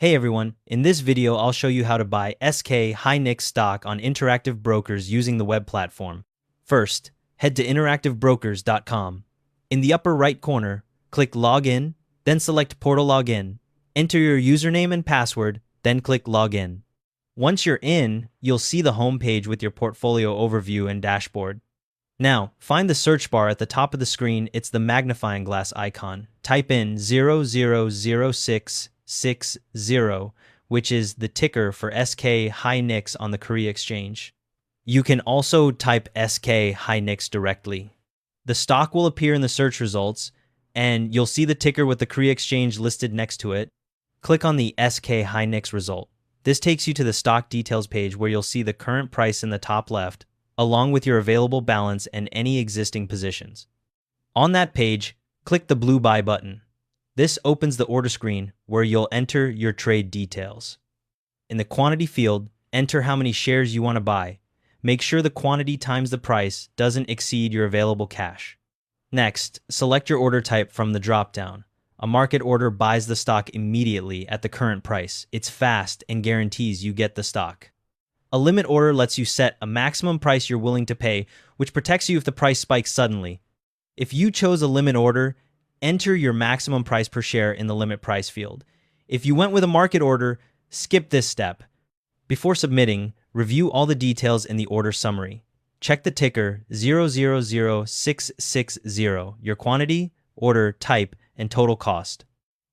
Hey everyone, in this video I'll show you how to buy SK Hynix stock on Interactive Brokers using the web platform. First, head to interactivebrokers.com. In the upper right corner, click Login, then select Portal Login. Enter your username and password, then click Login. Once you're in, you'll see the home page with your portfolio overview and dashboard. Now, find the search bar at the top of the screen. It's the magnifying glass icon. Type in 000660, which is the ticker for SK Hynix on the Korea Exchange. You can also type SK Hynix directly. The stock will appear in the search results, and you'll see the ticker with the Korea Exchange listed next to it. Click on the SK Hynix result. This takes you to the stock details page where you'll see the current price in the top left, along with your available balance and any existing positions. On that page, click the blue Buy button. This opens the order screen where you'll enter your trade details. In the quantity field, enter how many shares you want to buy. Make sure the quantity times the price doesn't exceed your available cash. Next, select your order type from the drop-down. A market order buys the stock immediately at the current price. It's fast and guarantees you get the stock. A limit order lets you set a maximum price you're willing to pay, which protects you if the price spikes suddenly. If you chose a limit order, enter your maximum price per share in the limit price field. If you went with a market order, skip this step. Before submitting, review all the details in the order summary. Check the ticker 000660, your quantity, order type, and total cost.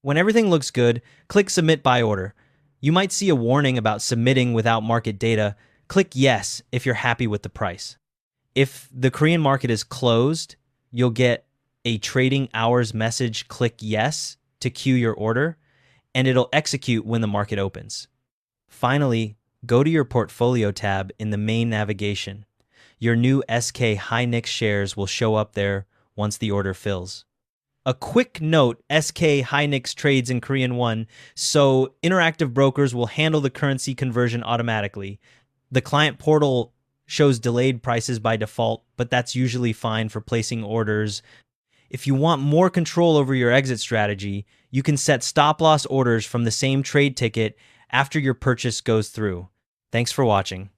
When everything looks good, click Submit Buy Order. You might see a warning about submitting without market data. Click Yes if you're happy with the price. If the Korean market is closed, you'll get a trading hours message. Click Yes to queue your order, and it'll execute when the market opens. Finally, go to your portfolio tab in the main navigation. Your new SK Hynix shares will show up there once the order fills. A quick note, SK Hynix trades in Korean won, so Interactive Brokers will handle the currency conversion automatically. The client portal shows delayed prices by default, but that's usually fine for placing orders. If you want more control over your exit strategy, you can set stop-loss orders from the same trade ticket after your purchase goes through. Thanks for watching.